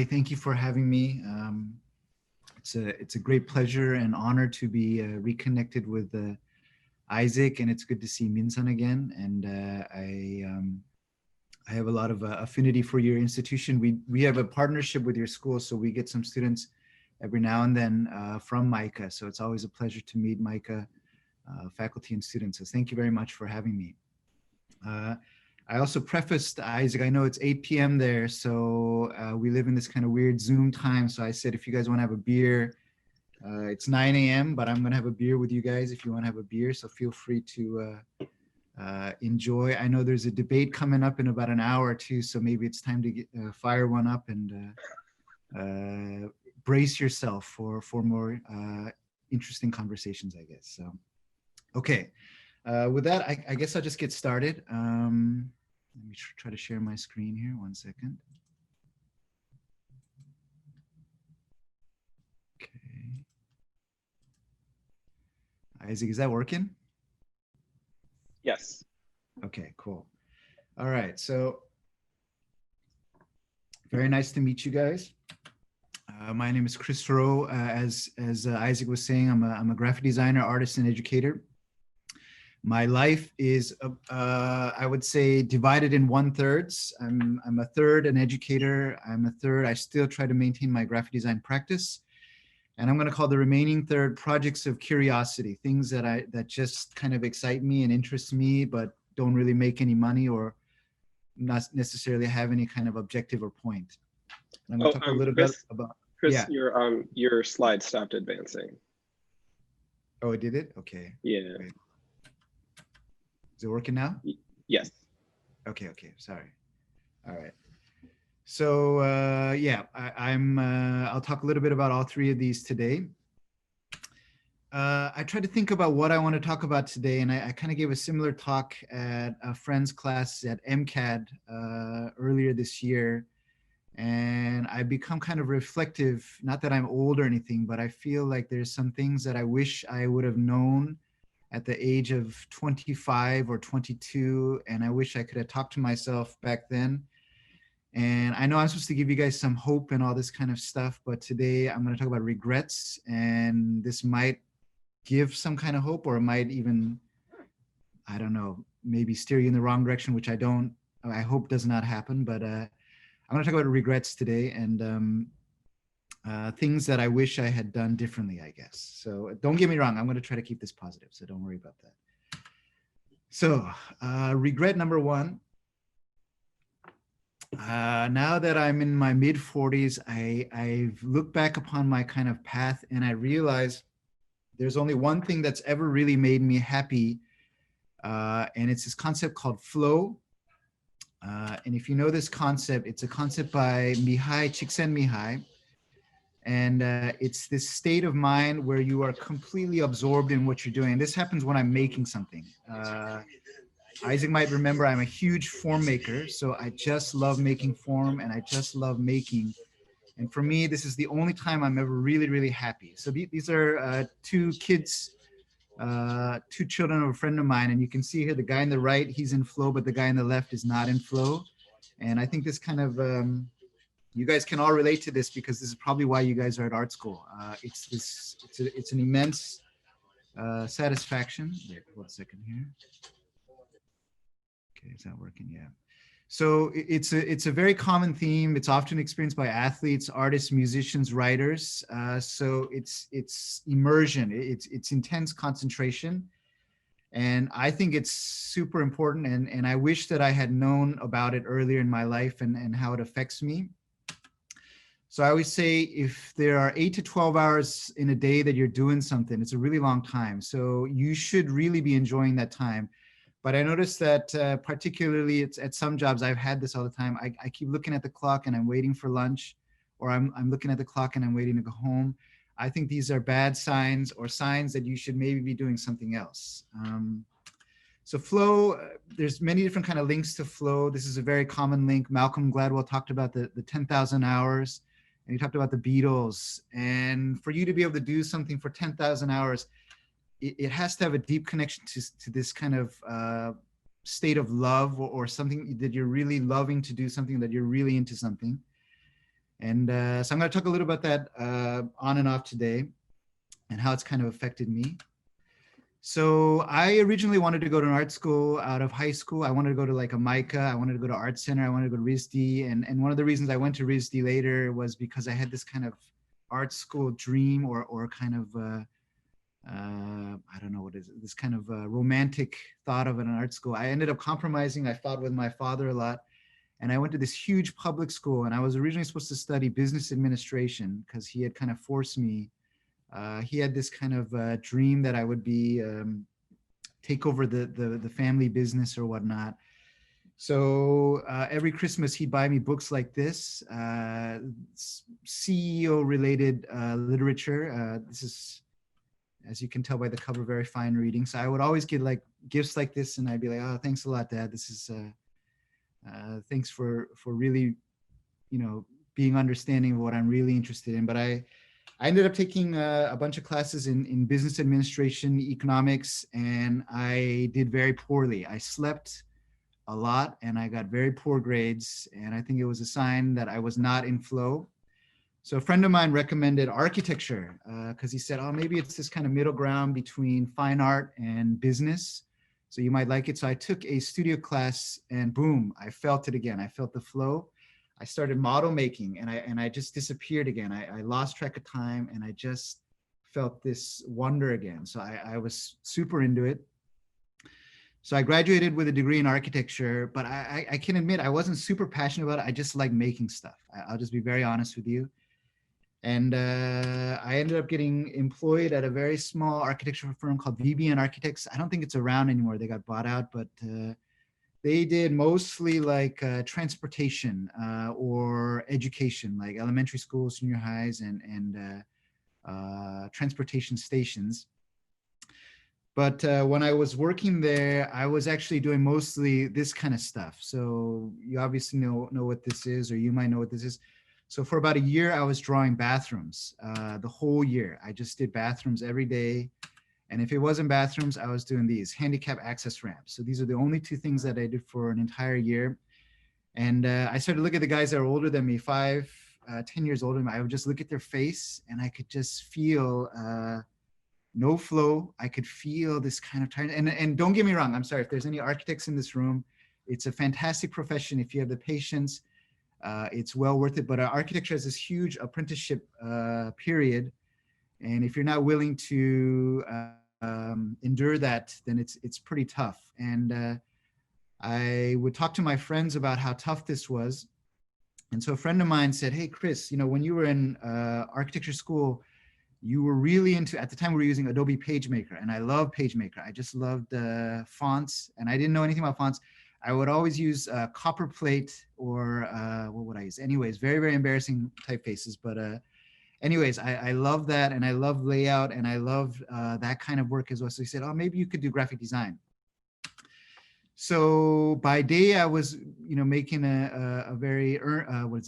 Thank you for having me. It's a great pleasure and honor to be reconnected with Isaac, and it's good to see Minsan again. And I have a lot of affinity for your institution. We have a partnership with your school, so we get some students every now and then from MICA. So it's always a pleasure to meet MICA faculty and students. So thank you very much for having me. I also prefaced, Isaac, I know it's 8 p.m. there, so we live in this kind of weird Zoom time. So I said, if you guys want to have a beer, it's 9 a.m., but I'm going to have a beer with you guys if you want to have a beer. So feel free to enjoy. I know there's a debate coming up in about an hour or two, so maybe it's time to get, fire one up and brace yourself for more interesting conversations, I guess. So, okay. With that, I guess I'll just get started. Let me try to share my screen here. 1 second. Okay. Isaac, is that working? Yes. Okay, cool. All right. So very nice to meet you guys. My name is Chris Rowe. As Isaac was saying, I'm a graphic designer, artist, and educator. My life is, I would say, divided in 1/3. I'm a third an educator. I'm a third. I still try to maintain my graphic design practice, and I'm going to call the remaining third projects of curiosity, things that just kind of excite me and interest me, but don't really make any money or not necessarily have any kind of objective or point. And I'm going to talk a little bit about. Chris, yeah. Your slide stopped advancing. Oh, it did it? Okay. Yeah. Wait. Is it working now? Yes. Okay, sorry. All right. So yeah, I'll talk a little bit about all three of these today. I tried to think about what I want to talk about today, and I kind of gave a similar talk at a friend's class at MCAD earlier this year. And I become kind of reflective, not that I'm old or anything, but I feel like there's some things that I wish I would have known at the age of 25 or 22, and I wish I could have talked to myself back then. And I know I'm supposed to give you guys some hope and all this kind of stuff, but today I'm going to talk about regrets, and this might give some kind of hope, or it might even, I don't know, maybe steer you in the wrong direction, which I hope does not happen. But I'm going to talk about regrets today, and things that I wish I had done differently, I guess. So don't get me wrong, I'm going to try to keep this positive, so don't worry about that. So regret number one. Now that I'm in my mid 40s, I've looked back upon my kind of path, and I realize there's only one thing that's ever really made me happy, and it's this concept called flow. And if you know this concept, it's a concept by Csikszentmihalyi. And it's this state of mind where you are completely absorbed in what you're doing. And this happens when I'm making something. Isaac might remember I'm a huge form maker. So I just love making form, and I just love making. And for me, this is the only time I'm ever really, really happy. So these are two children of a friend of mine. And you can see here, the guy on the right, he's in flow, but the guy on the left is not in flow. And I think this kind of, you guys can all relate to this, because this is probably why you guys are at art school. It's an immense satisfaction. Wait, 1 second here. Okay, it's not working. Yeah. So it's a very common theme. It's often experienced by athletes, artists, musicians, writers. So it's immersion. It's intense concentration. And I think it's super important. And I wish that I had known about it earlier in my life, and how it affects me. So I always say, if there are 8 to 12 hours in a day that you're doing something, it's a really long time. So you should really be enjoying that time. But I noticed that particularly it's at some jobs, I've had this all the time. I keep looking at the clock and I'm waiting for lunch, or I'm looking at the clock and I'm waiting to go home. I think these are bad signs, or signs that you should maybe be doing something else. So flow, there's many different kind of links to flow. This is a very common link. Malcolm Gladwell talked about the 10,000 hours. And he talked about the Beatles. And for you to be able to do something for 10,000 hours, it has to have a deep connection to this kind of state of love, or something that you're really loving to do, something that you're really into something. And so I'm going to talk a little about that on and off today and how it's kind of affected me. So I originally wanted to go to an art school out of high school. I wanted to go to like a MICA. I wanted to go to Art Center. I wanted to go to RISD. And one of the reasons I went to RISD later was because I had this kind of art school dream or kind of, I don't know what is it, this kind of romantic thought of an art school. I ended up compromising. I fought with my father a lot. And I went to this huge public school. And I was originally supposed to study business administration because he had kind of forced me. He had this kind of dream that I would be take over the family business or whatnot. So every Christmas he'd buy me books like this, CEO related literature. This is, as you can tell by the cover, very fine reading. So I would always get like gifts like this, and I'd be like, "Oh, thanks a lot, Dad. This is thanks for really, you know, being understanding of what I'm really interested in." But I ended up taking a bunch of classes in business administration, economics, and I did very poorly. I slept a lot and I got very poor grades. And I think it was a sign that I was not in flow. So a friend of mine recommended architecture because he said, oh, maybe it's this kind of middle ground between fine art and business. So you might like it. So I took a studio class and boom, I felt it again. I felt the flow. I started model making and I just disappeared again. I lost track of time and I just felt this wonder again. So I was super into it. So I graduated with a degree in architecture, but I can admit I wasn't super passionate about it. I just like making stuff. I'll just be very honest with you. And I ended up getting employed at a very small architectural firm called VBN Architects. I don't think it's around anymore. They got bought out, but they did mostly like transportation or education, like elementary schools, senior highs, and transportation stations. But when I was working there, I was actually doing mostly this kind of stuff. So you obviously know what this is, or you might know what this is. So for about a year, I was drawing bathrooms the whole year. I just did bathrooms every day. And if it wasn't bathrooms, I was doing these handicap access ramps. So these are the only two things that I did for an entire year. And I started to look at the guys that are older than me, 5, 10 years older than me. I would just look at their face and I could just feel no flow. I could feel this kind of tiredness. And don't get me wrong, I'm sorry, if there's any architects in this room, it's a fantastic profession. If you have the patience, it's well worth it. But architecture has this huge apprenticeship period. And if you're not willing to endure that, then it's pretty tough. And I would talk to my friends about how tough this was. And so a friend of mine said, hey, Chris, you know, when you were in architecture school, you were really into, at the time we were using Adobe PageMaker, and I love PageMaker. I just loved fonts, and I didn't know anything about fonts. I would always use copperplate or what would I use? Anyways, very, very embarrassing typefaces. But anyways, I love that, and I love layout, and I love that kind of work as well. So he said, oh, maybe you could do graphic design. So by day, I was, you know, making a very,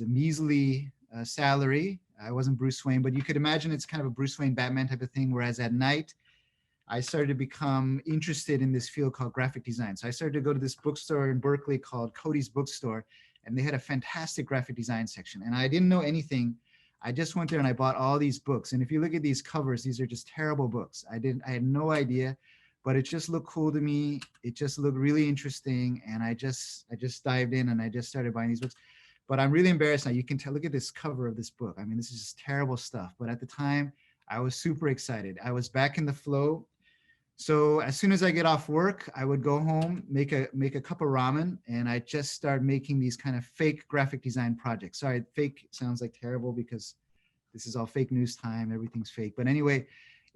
measly salary. I wasn't Bruce Wayne, but you could imagine it's kind of a Bruce Wayne Batman type of thing. Whereas at night, I started to become interested in this field called graphic design. So I started to go to this bookstore in Berkeley called Cody's Bookstore, and they had a fantastic graphic design section. And I didn't know anything. I just went there and I bought all these books. And if you look at these covers, these are just terrible books. I had no idea, but it just looked cool to me. It just looked really interesting. And I just dived in and I just started buying these books. But I'm really embarrassed now. You can tell, look at this cover of this book. I mean, this is just terrible stuff. But at the time, I was super excited. I was back in the flow. So as soon as I get off work, I would go home, make a cup of ramen, and I just start making these kind of fake graphic design projects. Sorry, fake sounds like terrible because this is all fake news time. Everything's fake. But anyway,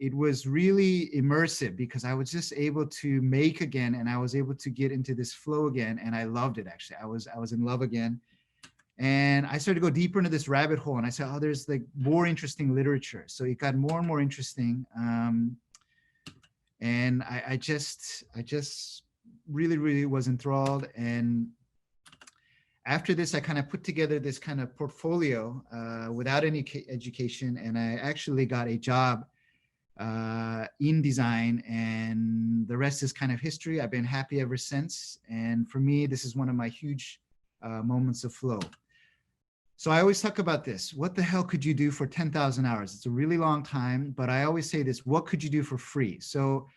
it was really immersive because I was just able to make again, and I was able to get into this flow again, and I loved it. Actually, I was in love again. And I started to go deeper into this rabbit hole, and I said, oh, there's like more interesting literature. So it got more and more interesting. And I just really, really was enthralled. And after this, I kind of put together this kind of portfolio without any education. And I actually got a job in design, and the rest is kind of history. I've been happy ever since. And for me, this is one of my huge moments of flow. So I always talk about this. What the hell could you do for 10,000 hours? It's a really long time, but I always say this, what could you do for free? So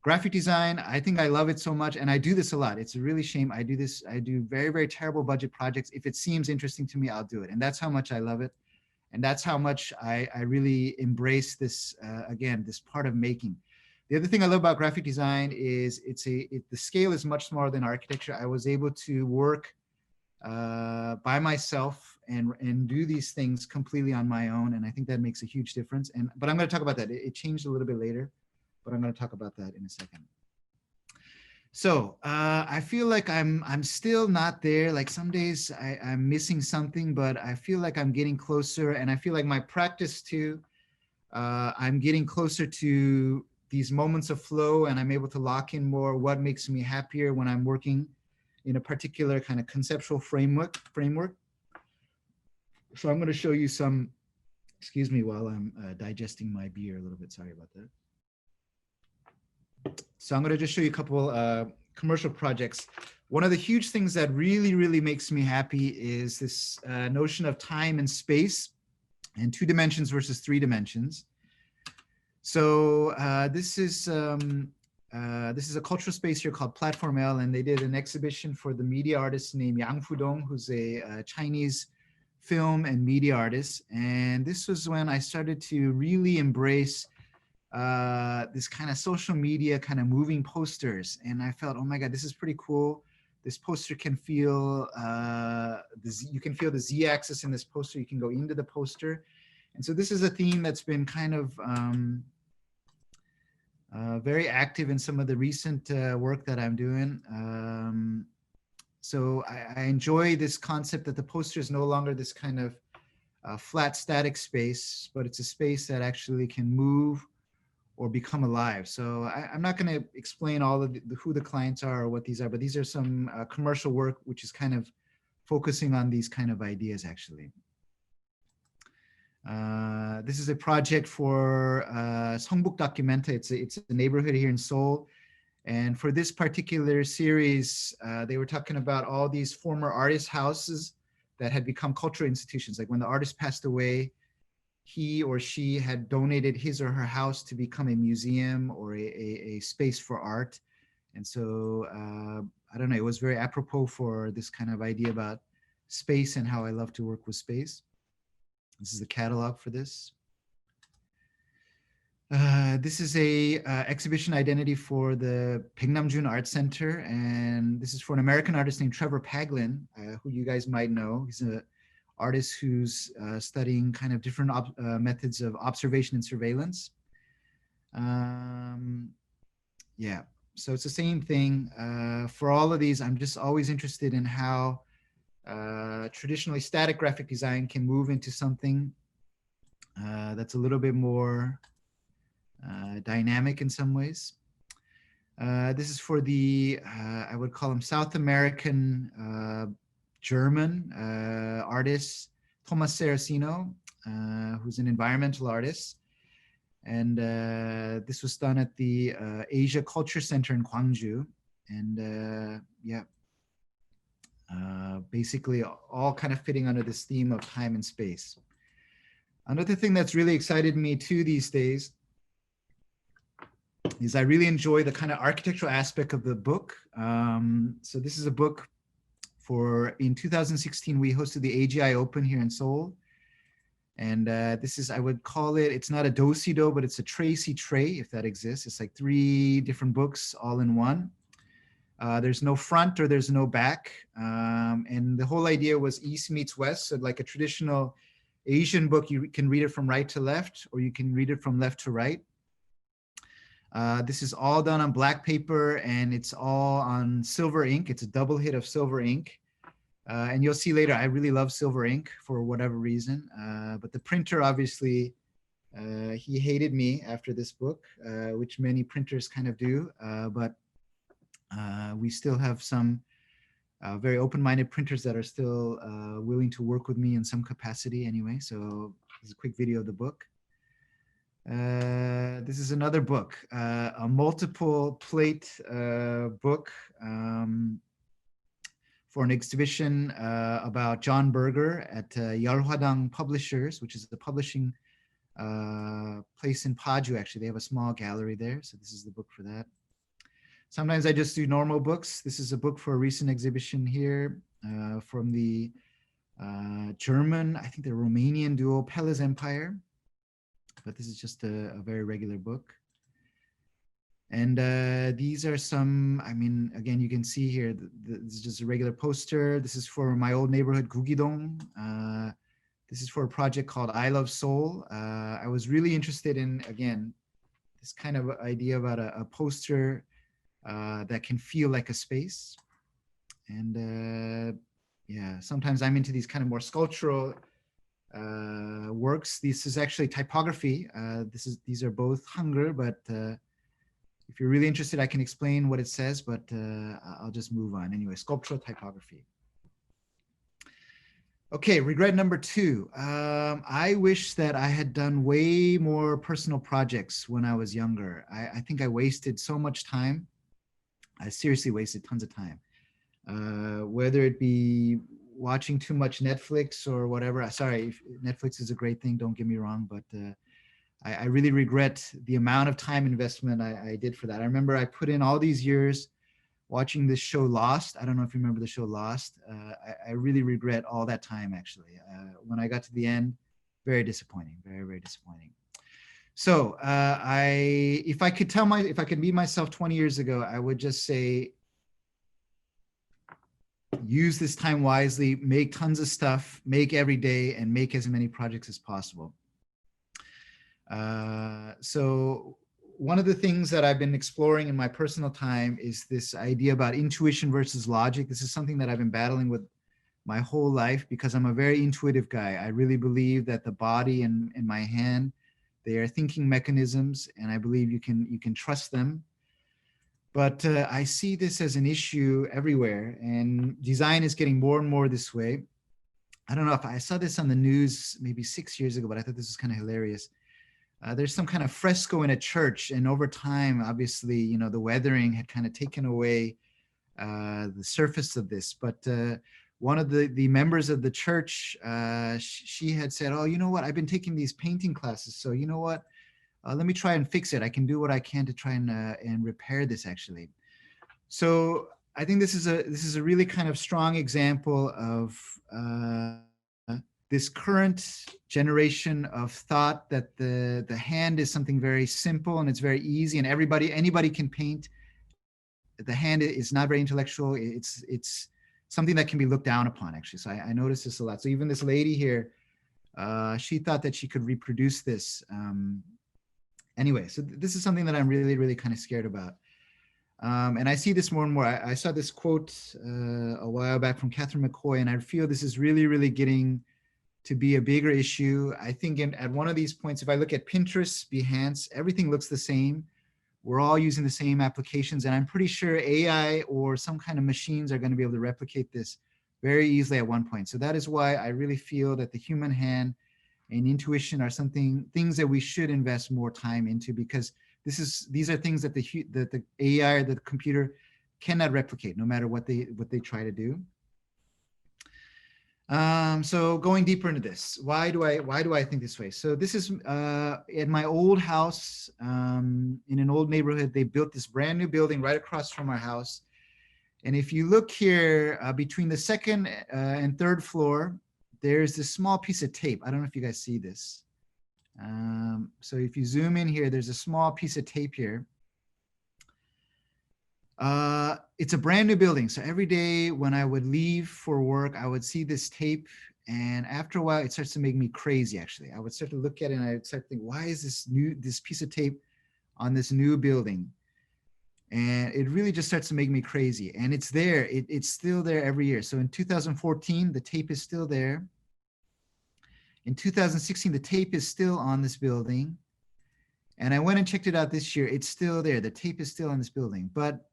graphic design, I think I love it so much, and I do this a lot. It's a really shame. I do this, I do very, very terrible budget projects. If it seems interesting to me, I'll do it. And that's how much I love it. And that's how much I really embrace this, again, this part of making. The other thing I love about graphic design is the scale is much smaller than architecture. I was able to work by myself and do these things completely on my own. And I think that makes a huge difference. But I'm going to talk about that. It changed a little bit later, but I'm going to talk about that in a second. So I feel like I'm still not there. Like some days I'm missing something, but I feel like I'm getting closer, and I feel like my practice too, I'm getting closer to these moments of flow, and I'm able to lock in more what makes me happier when I'm working in a particular kind of conceptual framework. So I'm going to show you some, excuse me while I'm digesting my beer a little bit. Sorry about that. So I'm going to just show you a couple commercial projects. One of the huge things that really, really makes me happy is this notion of time and space and 2 dimensions versus 3 dimensions. So this is a cultural space here called Platform L, and they did an exhibition for the media artist named Yang Fudong, who's a Chinese film and media artist. And this was when I started to really embrace this kind of social media, kind of moving posters. And I felt, oh my God, this is pretty cool. This poster can feel, you can feel the Z-axis in this poster. You can go into the poster. And so this is a theme that's been kind of very active in some of the recent work that I'm doing. So I enjoy this concept that the poster is no longer this kind of flat static space, but it's a space that actually can move or become alive. So I'm not going to explain all of who the clients are or what these are, but these are some commercial work which is kind of focusing on these kind of ideas actually. This is a project for Seongbuk Documenta. It's a neighborhood here in Seoul. And for this particular series, they were talking about all these former artist houses that had become cultural institutions. Like when the artist passed away, he or she had donated his or her house to become a museum or a space for art. And so, I don't know, it was very apropos for this kind of idea about space and how I love to work with space. This is the catalog for this. This is a exhibition identity for the Baeknamjun Art Center, and this is for an American artist named Trevor Paglin, who you guys might know. He's an artist who's studying kind of different methods of observation and surveillance. Yeah, so it's the same thing. For all of these, I'm just always interested in how traditionally static graphic design can move into something that's a little bit more dynamic in some ways. This is for the, I would call him South American German artist, Thomas Saraceno, who's an environmental artist. And this was done at the Asia Culture Center in Gwangju. And yeah, basically all kind of fitting under this theme of time and space. Another thing that's really excited me too these days is I really enjoy the kind of architectural aspect of the book. So this is a book in 2016, we hosted the AGI Open here in Seoul. And this is, I would call it, it's not a do-si-do, but it's a tray-si tray, if that exists. It's like 3 different books all in one. There's no front or there's no back. And the whole idea was East meets West. So like a traditional Asian book, you can read it from right to left, or you can read it from left to right. This is all done on black paper, and it's all on silver ink. It's a double hit of silver ink. And you'll see later, I really love silver ink for whatever reason. But the printer, obviously, he hated me after this book, which many printers kind of do. But we still have some very open-minded printers that are still willing to work with me in some capacity anyway. So this is a quick video of the book. This is another book, a multiple plate book for an exhibition about John Berger at Yarhwadang Publishers, which is the publishing place in Paju. Actually, they have a small gallery there. So this is the book for that. Sometimes I just do normal books. This is a book for a recent exhibition here from the German, I think the Romanian duo Peles Empire. But this is just a very regular book. And these are some, I mean, again, you can see here, this is just a regular poster. This is for my old neighborhood, Gugidong. This is for a project called I Love Seoul. I was really interested in, again, this kind of idea about a poster that can feel like a space. And yeah, sometimes I'm into these kind of more sculptural works. This is actually typography. These are both Hangul, but if you're really interested, I can explain what it says, but I'll just move on. Anyway, sculptural typography. Okay, regret number 2. I wish that I had done way more personal projects when I was younger. I think I wasted so much time. I seriously wasted tons of time. Whether it be watching too much Netflix or whatever. Sorry, Netflix is a great thing, don't get me wrong, but I really regret the amount of time investment I did for that. I remember I put in all these years watching this show Lost. I don't know if you remember the show Lost. I really regret all that time, actually. When I got to the end, very disappointing, very, very disappointing. So if I could meet myself 20 years ago, I would just say, use this time wisely, make tons of stuff, make every day, and make as many projects as possible. So one of the things that I've been exploring in my personal time is this idea about intuition versus logic. This is something that I've been battling with my whole life because I'm a very intuitive guy. I really believe that the body and my hand, they are thinking mechanisms, and I believe you can trust them. But I see this as an issue everywhere, and design is getting more and more this way. I don't know if I saw this on the news maybe 6 years ago, but I thought this was kind of hilarious. There's some kind of fresco in a church, and over time, obviously, you know, the weathering had kind of taken away the surface of this. But one of the members of the church, she had said, "Oh, you know what? I've been taking these painting classes, so you know what? Let me try and fix it. I can do what I can to try and repair this, actually." So I think this is a really kind of strong example of this current generation of thought that the hand is something very simple and it's very easy and anybody can paint. The hand is not very intellectual. It's something that can be looked down upon, actually. So I noticed this a lot. So even this lady here, she thought that she could reproduce this. Anyway, so this is something that I'm really, really kind of scared about. And I see this more and more. I saw this quote a while back from Catherine McCoy, and I feel this is really, really getting to be a bigger issue. I think at one of these points, if I look at Pinterest, Behance, everything looks the same. We're all using the same applications, and I'm pretty sure AI or some kind of machines are going to be able to replicate this very easily at one point. So that is why I really feel that the human hand and intuition are things that we should invest more time into, because these are things that the AI or the computer cannot replicate, no matter what they try to do. So going deeper into this, why do I think this way? So this is at my old house in an old neighborhood. They built this brand new building right across from our house. And if you look here between the second and third floor, there's this small piece of tape. I don't know if you guys see this. So if you zoom in here, there's a small piece of tape here. It's a brand new building. So every day when I would leave for work, I would see this tape. And after a while, it starts to make me crazy, actually. I would start to look at it and I would start to think, why is this piece of tape on this new building? And it really just starts to make me crazy. And it's there. It's still there every year. So in 2014, the tape is still there. In 2016, the tape is still on this building. And I went and checked it out this year. It's still there. The tape is still on this building. But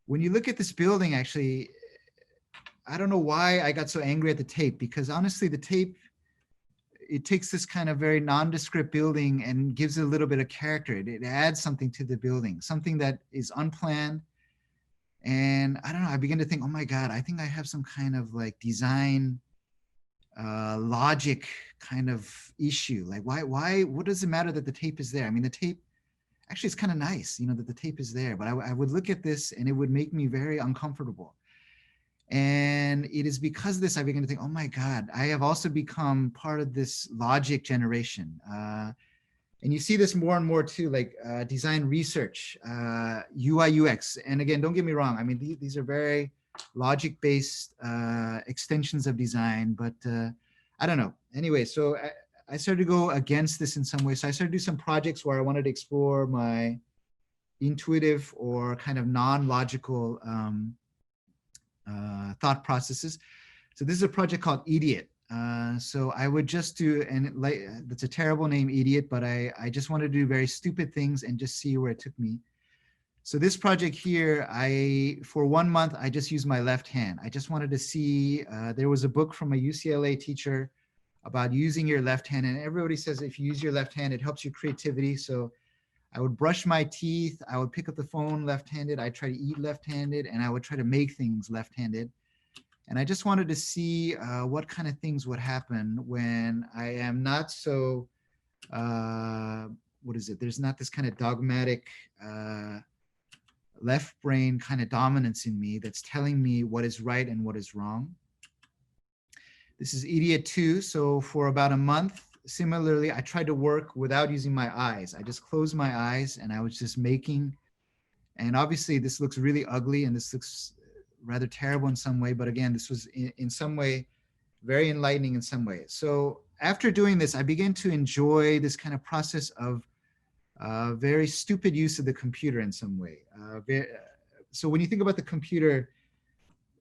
when you look at this building, actually, I don't know why I got so angry at the tape, because honestly, the tape, it takes this kind of very nondescript building and gives it a little bit of character. It adds something to the building, something that is unplanned And I don't know, I began to think, oh my God, I think I have some kind of like design logic kind of issue. Like what does it matter that the tape is there? I mean, the tape, actually it's kind of nice, you know, that the tape is there, but I would look at this and it would make me very uncomfortable. And it is because of this, I began to think, oh my God, I have also become part of this logic generation. And you see this more and more too, like design research, UI, UX. And again, don't get me wrong. I mean, these are very logic-based extensions of design, but I don't know. Anyway, so I started to go against this in some ways. So I started to do some projects where I wanted to explore my intuitive or kind of non-logical thought processes. So this is a project called Idiot. So I would just do, and like, that's a terrible name, Idiot, but I just wanted to do very stupid things and just see where it took me. So this project here, for 1 month, I just used my left hand. I just wanted to see, there was a book from a UCLA teacher about using your left hand. And everybody says if you use your left hand, it helps your creativity. So I would brush my teeth. I would pick up the phone left-handed. I try to eat left-handed, and I would try to make things left-handed. And I just wanted to see what kind of things would happen when I am not so, what is it? There's not this kind of dogmatic left brain kind of dominance in me that's telling me what is right and what is wrong. This is Idiot 2. So for about a month, similarly, I tried to work without using my eyes. I just closed my eyes and I was just making. And obviously this looks really ugly and this looks rather terrible in some way. But again, this was in some way very enlightening in some way. So after doing this, I began to enjoy this kind of process of very stupid use of the computer in some way. So when you think about the computer,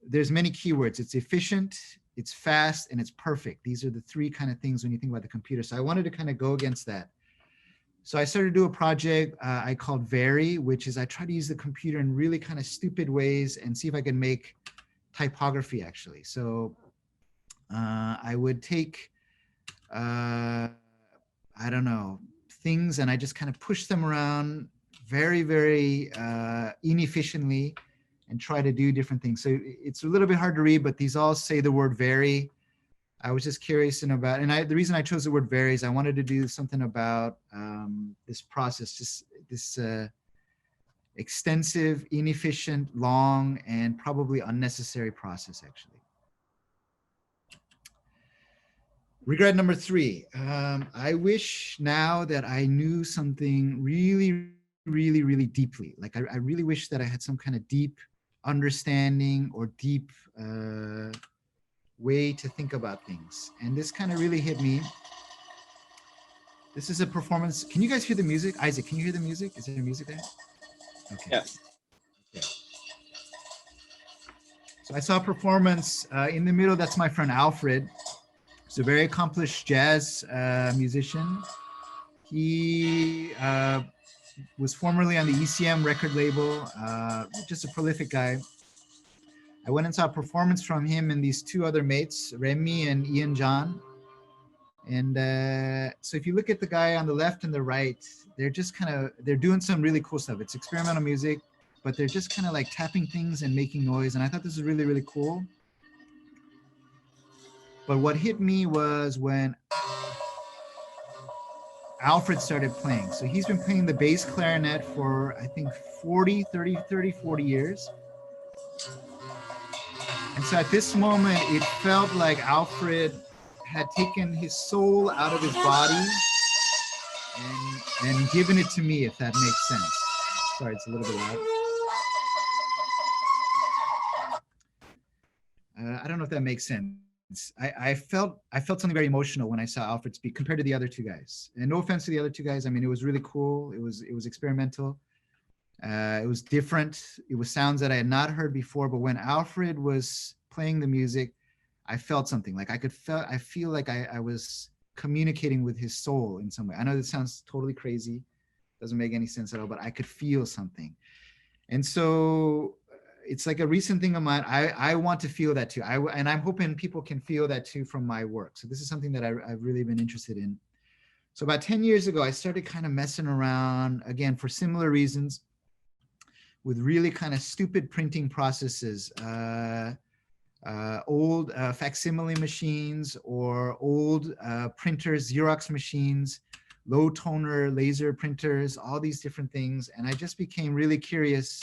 there's many keywords. It's efficient, it's fast, and it's perfect. These are the three kind of things when you think about the computer. So I wanted to kind of go against that. So I started to do a project I called Vary, which is I try to use the computer in really kind of stupid ways and see if I can make typography actually. So I would take, I don't know, things and I just kind of push them around very, very inefficiently and try to do different things. So it's a little bit hard to read, but these all say the word vary. I was just curious about, and the reason I chose the word vary is I wanted to do something about this process, just this extensive, inefficient, long, and probably unnecessary process actually. Regret number 3. I wish now that I knew something really, really, really deeply. Like I really wish that I had some kind of deep understanding or deep way to think about things. And this kind of really hit me. This is a performance. Can you guys hear the music? Isaac, can you hear the music? Is there music there? Okay. Yes. Okay. So I saw a performance in the middle. That's my friend Alfred. He's a very accomplished jazz musician. He was formerly on the ECM record label, just a prolific guy. I went and saw a performance from him and these 2 other mates, Remy and Ian John. And so if you look at the guy on the left and the right, they're just kind of, they're doing some really cool stuff. It's experimental music, but they're just kind of like tapping things and making noise. And I thought this was really, really cool. But what hit me was when Alfred started playing. So he's been playing the bass clarinet for, I think, 40 years. And so at this moment, it felt like Alfred had taken his soul out of his body and given it to me, if that makes sense. Sorry, it's a little bit loud. I don't know if that makes sense. I felt something very emotional when I saw Alfred speak compared to the other 2 guys. And no offense to the other 2 guys. I mean, it was really cool. It was experimental. It was different. It was sounds that I had not heard before. But when Alfred was playing the music, I felt something. Like I feel like I was communicating with his soul in some way. I know this sounds totally crazy. Doesn't make any sense at all, but I could feel something. And so it's like a recent thing of mine. I want to feel that too. And I'm hoping people can feel that too from my work. So this is something that I've really been interested in. So about 10 years ago, I started kind of messing around again for similar reasons with really kind of stupid printing processes, old facsimile machines or old printers, Xerox machines, low toner laser printers, all these different things. And I just became really curious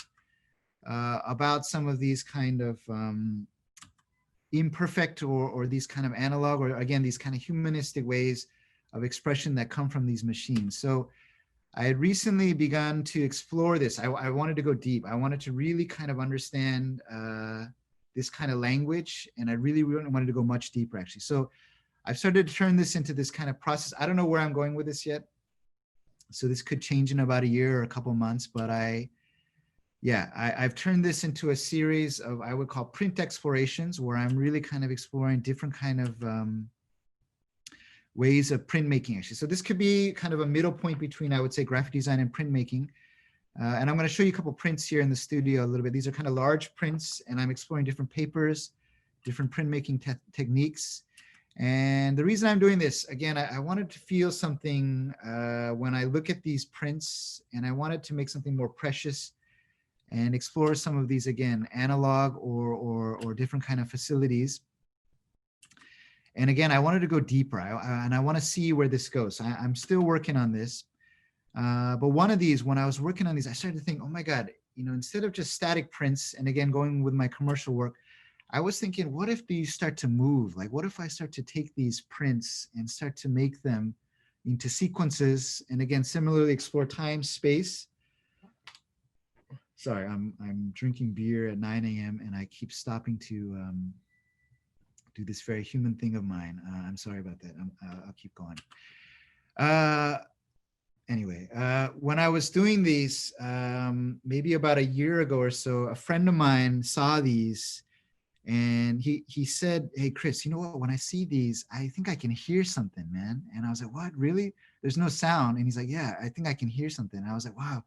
about some of these kind of imperfect or these kind of analog, or again, these kind of humanistic ways of expression that come from these machines. So I had recently begun to explore this. I wanted to go deep. I wanted to really kind of understand this kind of language, and I really wanted to go much deeper, actually. So I've started to turn this into this kind of process. I don't know where I'm going with this yet. So this could change in about a year or a couple months, but I've turned this into a series of, I would call, print explorations, where I'm really kind of exploring different kind of ways of printmaking, actually. So this could be kind of a middle point between, I would say, graphic design and printmaking. And I'm going to show you a couple prints here in the studio a little bit. These are kind of large prints, and I'm exploring different papers, different printmaking techniques. And the reason I'm doing this, again, I wanted to feel something when I look at these prints, and I wanted to make something more precious and explore some of these, again, analog or different kind of facilities. And again, I wanted to go deeper, and I want to see where this goes. So I'm still working on this. But one of these, when I was working on these, I started to think, oh my God, instead of just static prints, and again, going with my commercial work, I was thinking, what if these start to move? Like, what if I start to take these prints and start to make them into sequences, and again, similarly explore time, space. Sorry, I'm drinking beer at 9 a.m. and I keep stopping to do this very human thing of mine. I'm sorry about that. I'll keep going. Anyway, when I was doing these, maybe about a year ago or so, a friend of mine saw these, and he said, hey, Chris, you know what? When I see these, I think I can hear something, man. And I was like, what, really? There's no sound. And he's like, yeah, I think I can hear something. And I was like, wow,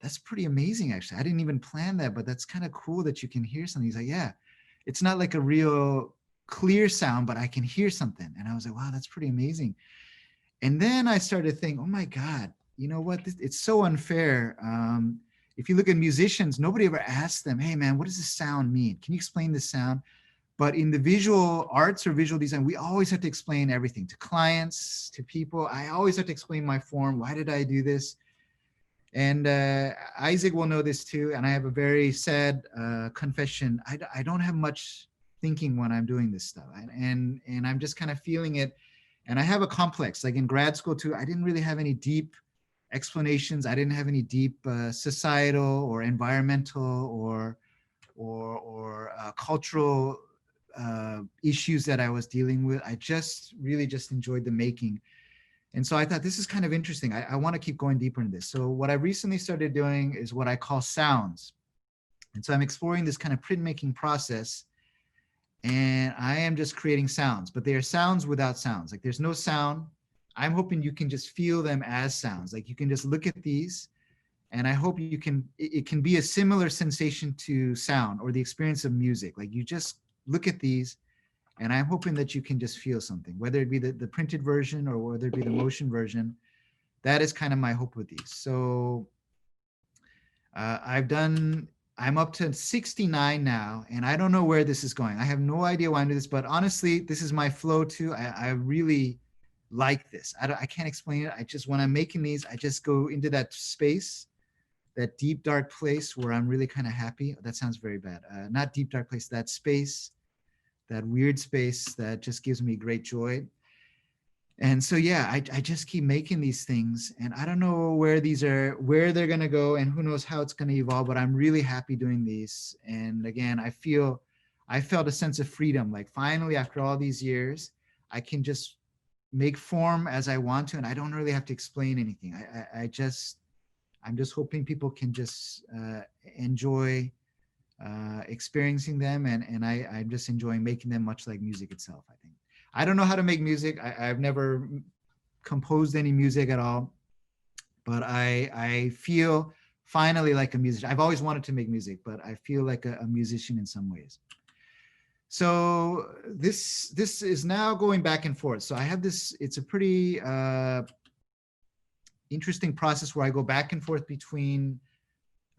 that's pretty amazing, actually. I didn't even plan that, but that's kind of cool that you can hear something. He's like, yeah, it's not like a real clear sound, but I can hear something. And I was like, wow, that's pretty amazing. And then I started to think, oh my God, you know what? It's so unfair. If you look at musicians, nobody ever asks them, hey man, what does this sound mean? Can you explain this sound? But in the visual arts or visual design, we always have to explain everything to clients, to people. I always have to explain my form. Why did I do this? And Isaac will know this too. And I have a very sad confession. I don't have much thinking when I'm doing this stuff. And I'm just kind of feeling it. And I have a complex, like in grad school too, I didn't really have any deep explanations. I didn't have any deep societal or environmental or cultural issues that I was dealing with. I just really just enjoyed the making. And so I thought, this is kind of interesting. I want to keep going deeper into this. So what I recently started doing is what I call sounds. And so I'm exploring this kind of printmaking process, and I am just creating sounds, but they are sounds without sounds. Like, there's no sound. I'm hoping you can just feel them as sounds. Like, you can just look at these, and I hope it can be a similar sensation to sound or the experience of music. Like, you just look at these, and I'm hoping that you can just feel something, whether it be the printed version or whether it be the motion version. That is kind of my hope with these. So I'm up to 69 now, and I don't know where this is going. I have no idea why I'm doing this, but honestly, this is my flow too. I really like this. I can't explain it. When I'm making these, I just go into that space, that deep, dark place where I'm really kind of happy. That sounds very bad. Not deep, dark place, that space, that weird space that just gives me great joy. And so, yeah, I just keep making these things, and I don't know where they're going to go, and who knows how it's going to evolve, but I'm really happy doing these. And again, I felt a sense of freedom. Like, finally, after all these years, I can just make form as I want to, and I don't really have to explain anything. I'm just hoping people can just enjoy experiencing them, and I'm just enjoying making them, much like music itself, I think. I don't know how to make music. I've never composed any music at all, but I feel finally like a musician. I've always wanted to make music, but I feel like a musician in some ways. So this is now going back and forth. So I have this, it's a pretty interesting process where I go back and forth between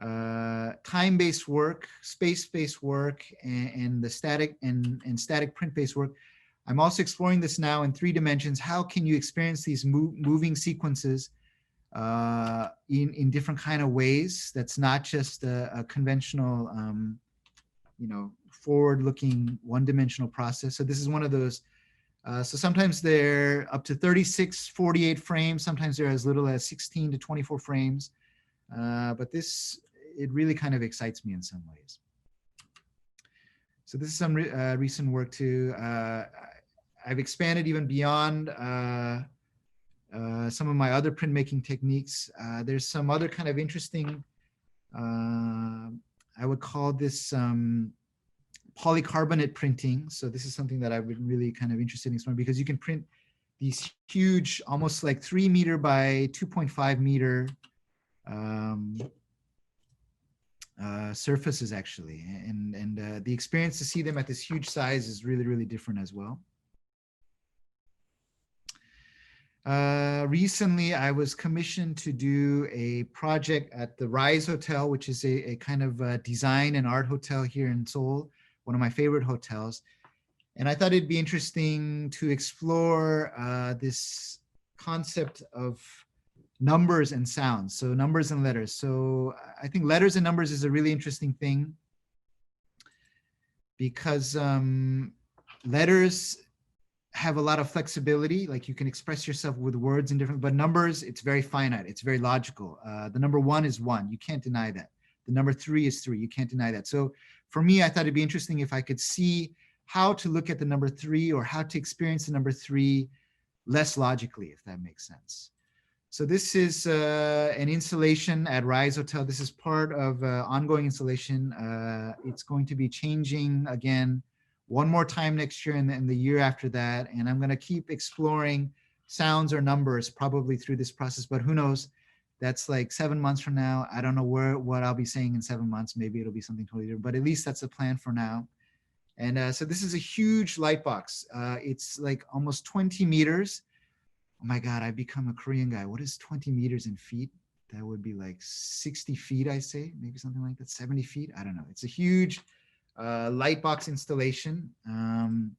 time-based work, space-based work, and the static and static print-based work. I'm also exploring this now in 3 dimensions. How can you experience these moving sequences in different kind of ways? That's not just a conventional, forward-looking one-dimensional process. So this is one of those. So sometimes they're up to 36, 48 frames. Sometimes they're as little as 16 to 24 frames. But it really kind of excites me in some ways. So this is some recent work too. I've expanded even beyond some of my other printmaking techniques. There's some other kind of interesting, I would call this polycarbonate printing. So this is something that I've been really kind of interested in exploring, because you can print these huge, almost like 3 meter by 2.5 meter surfaces actually. And the experience to see them at this huge size is really, really different as well. Recently, I was commissioned to do a project at the Rise Hotel, which is a kind of design and art hotel here in Seoul, one of my favorite hotels. And I thought it'd be interesting to explore this concept of numbers and sounds, so numbers and letters. So I think letters and numbers is a really interesting thing, because letters have a lot of flexibility, like you can express yourself with words in different, but numbers, it's very finite, it's very logical. The number 1 is 1, you can't deny that. The number 3 is 3, you can't deny that. So for me, I thought it'd be interesting if I could see how to look at the number 3, or how to experience the number 3 less logically, if that makes sense. So this is an installation at Rise Hotel. This is part of ongoing installation. It's going to be changing again one more time next year, and then the year after that. And I'm going to keep exploring sounds or numbers probably through this process, but who knows? That's like 7 months from now. I don't know what I'll be saying in 7 months. Maybe it'll be something totally different, but at least that's the plan for now. And so this is a huge light box. It's like almost 20 meters. Oh my God, I've become a Korean guy. What is 20 meters in feet? That would be like 60 feet, I say, maybe something like that, 70 feet. I don't know. It's a huge light box installation. And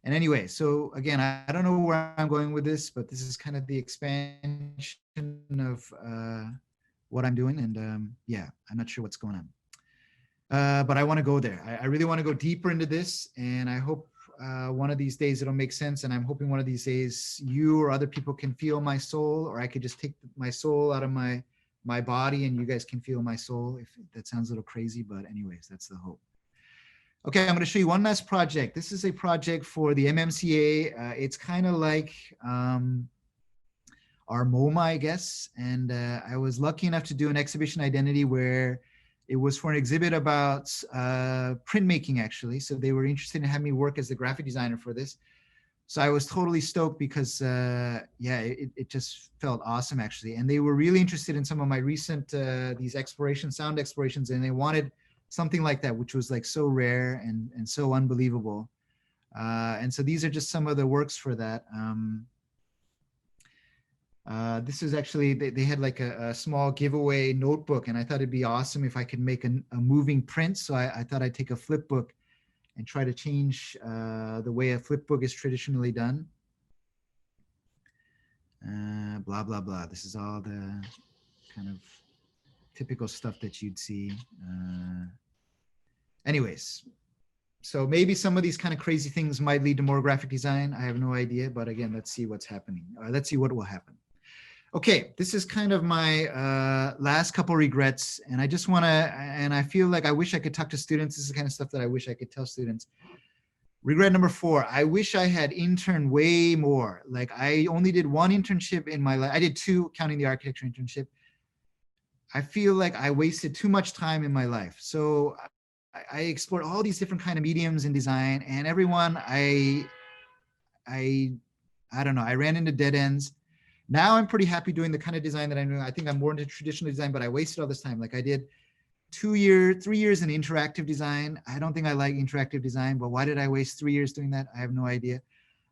anyway, so again, I don't know where I'm going with this, but this is kind of the expansion of what I'm doing. And yeah, I'm not sure what's going on. But I want to go there. I really want to go deeper into this. And I hope one of these days it'll make sense. And I'm hoping one of these days you or other people can feel my soul, or I could just take my soul out of my body and you guys can feel my soul. If that sounds a little crazy, but anyways, that's the hope. Okay, I'm going to show you one last project. This is a project for the MMCA. It's kind of like our MoMA, I guess. And I was lucky enough to do an exhibition identity where it was for an exhibit about printmaking, actually. So they were interested in having me work as the graphic designer for this. So I was totally stoked because, yeah, it just felt awesome, actually. And they were really interested in some of my recent, these sound explorations, and they wanted something like that, which was like so rare and so unbelievable. And so these are just some of the works for that. This is actually, they had like a small giveaway notebook, and I thought it'd be awesome if I could make a moving print. So I thought I'd take a flip book and try to change the way a flip book is traditionally done. Blah, blah, blah. This is all the kind of typical stuff that you'd see. Anyways, so maybe some of these kind of crazy things might lead to more graphic design. I have no idea, but again, let's see what's happening. Let's see what will happen. Okay, this is kind of my last couple regrets, and I just want to, and I feel like I wish I could talk to students. This is the kind of stuff that I wish I could tell students. Regret number 4, I wish I had interned way more. Like I only did 1 internship in my life. I did 2, counting the architecture internship. I feel like I wasted too much time in my life. So I explored all these different kind of mediums in design, and everyone, I don't know, I ran into dead ends. Now I'm pretty happy doing the kind of design that I'm doing. I think I'm more into traditional design, but I wasted all this time. Like I did 3 years in interactive design. I don't think I like interactive design, but why did I waste 3 years doing that? I have no idea.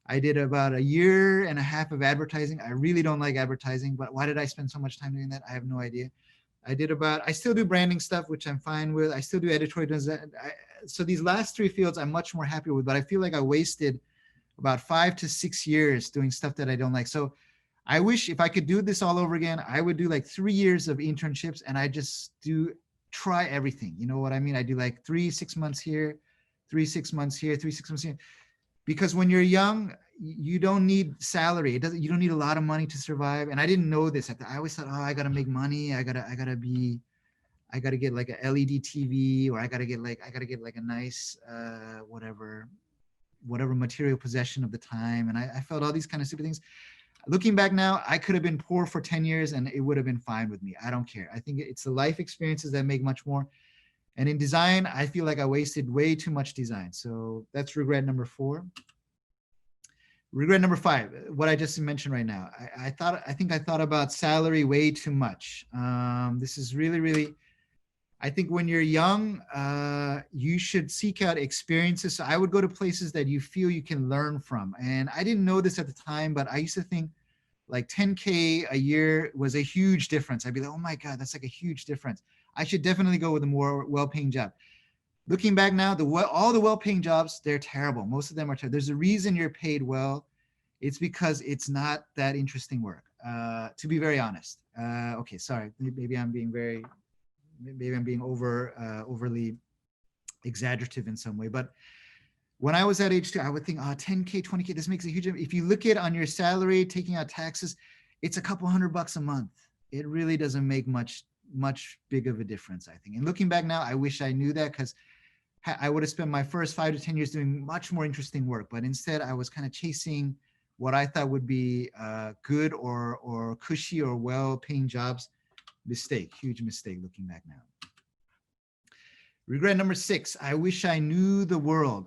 I did about 1.5 years of advertising. I really don't like advertising, but why did I spend so much time doing that? I have no idea. I still do branding stuff, which I'm fine with. I still do editorial design. So these last three fields I'm much more happy with, but I feel like I wasted about 5 to 6 years doing stuff that I don't like. So I wish if I could do this all over again, I would do like 3 years of internships and I just try everything. You know what I mean? I do like 3 6 months here, 3 6 months here, 3 6 months here. Because when you're young, you don't need salary. You don't need a lot of money to survive. And I didn't know this. I always thought, oh, I gotta make money. I gotta get like a LED TV, or I gotta get like a nice whatever material possession of the time. And I felt all these kind of stupid things. Looking back now, I could have been poor for 10 years and it would have been fine with me. I don't care. I think it's the life experiences that make much more. And in design, I feel like I wasted way too much design. So that's regret number 4. Regret number 5, what I just mentioned right now. I think I thought about salary way too much. This is really, I think when you're young, you should seek out experiences. So I would go to places that you feel you can learn from. And I didn't know this at the time, but I used to think like 10K a year was a huge difference. I'd be like, oh my God, that's like a huge difference. I should definitely go with a more well-paying job. Looking back now, all the well-paying jobs, they're terrible. Most of them are terrible. There's a reason you're paid well. It's because it's not that interesting work, to be very honest. Okay, sorry, maybe I'm being overly exaggerative in some way. But when I was at age 2, I would think, 10K, 20K, this makes a huge difference. If you look at on your salary, taking out taxes, it's a couple $100 a month. It really doesn't make much big of a difference, I think. And looking back now, I wish I knew that, because I would have spent my first 5 to 10 years doing much more interesting work. But instead, I was kind of chasing what I thought would be good or cushy or well-paying jobs. Mistake, huge mistake looking back now. Regret number 6, I wish I knew the world.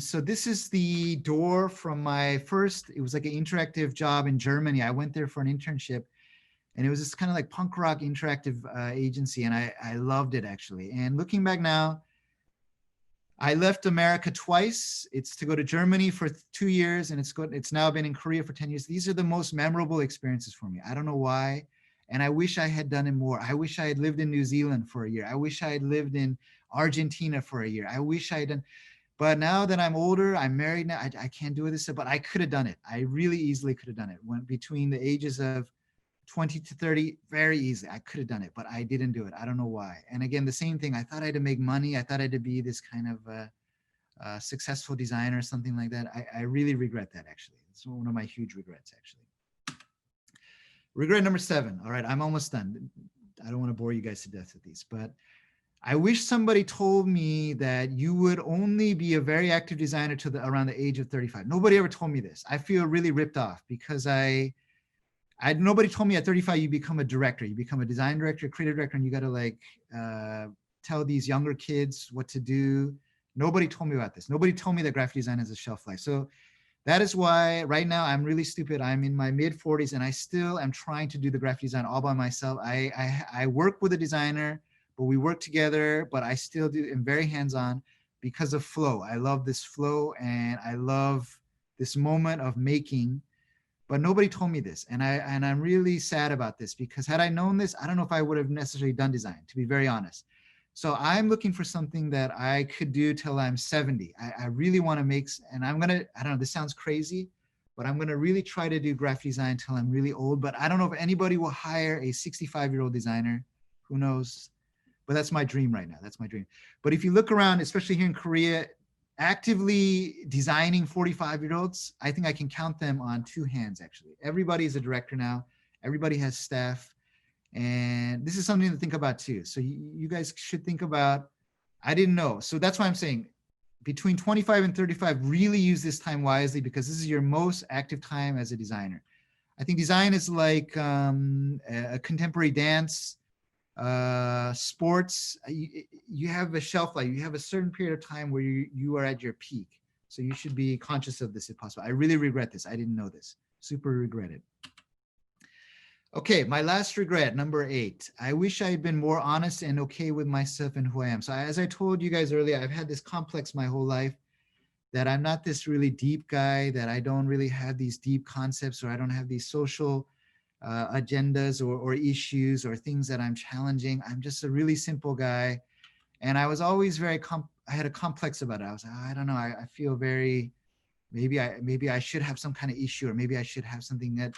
So this is the door from my first, it was like an interactive job in Germany. I went there for an internship, and it was this kind of like punk rock interactive agency, and I loved it actually. And looking back now, I left America twice. It's to go to Germany for 2 years, and it's now been in Korea for 10 years. These are the most memorable experiences for me. I don't know why. And I wish I had done it more. I wish I had lived in New Zealand for a year. I wish I had lived in Argentina for a year. I wish I had done, but now that I'm older, I'm married now, I can't do this, but I could have done it. I really easily could have done it. When between the ages of 20 to 30, very easily, I could have done it, but I didn't do it. I don't know why. And again, the same thing, I thought I had to make money. I thought I had to be this kind of successful designer or something like that. I really regret that, actually. It's one of my huge regrets, actually. Regret number 7. All right, I'm almost done. I don't want to bore you guys to death with these, but I wish somebody told me that you would only be a very active designer to around the age of 35. Nobody ever told me this. I feel really ripped off because nobody told me at 35 you become a director. You become a design director, creative director, and you got to like tell these younger kids what to do. Nobody told me about this. Nobody told me that graphic design has a shelf life. So that is why right now I'm really stupid. I'm in my mid 40s and I still am trying to do the graphic design all by myself. I work with a designer, but we work together, but I still am very hands-on because of flow. I love this flow and I love this moment of making, but nobody told me this. And I'm really sad about this because had I known this, I don't know if I would have necessarily done design, to be very honest. So I'm looking for something that I could do till I'm 70. I really want to make, and I don't know, this sounds crazy, but I'm going to really try to do graphic design till I'm really old. But I don't know if anybody will hire a 65-year-old designer. Who knows? But that's my dream right now. That's my dream. But if you look around, especially here in Korea, actively designing 45-year-olds, I think I can count them on 2 hands, actually. Everybody is a director now. Everybody has staff. And this is something to think about too. So you guys should think about, I didn't know. So that's why I'm saying between 25 and 35, really use this time wisely because this is your most active time as a designer. I think design is like a contemporary dance, sports. You have a shelf life. You have a certain period of time where you are at your peak. So you should be conscious of this if possible. I really regret this. I didn't know this. Super regret it. Okay, my last regret, number 8. I wish I had been more honest and okay with myself and who I am. So as I told you guys earlier, I've had this complex my whole life that I'm not this really deep guy, that I don't really have these deep concepts or I don't have these social agendas or issues or things that I'm challenging. I'm just a really simple guy. And I was always very, I had a complex about it. I was like, I don't know, I feel very, maybe I should have some kind of issue, or maybe I should have something that,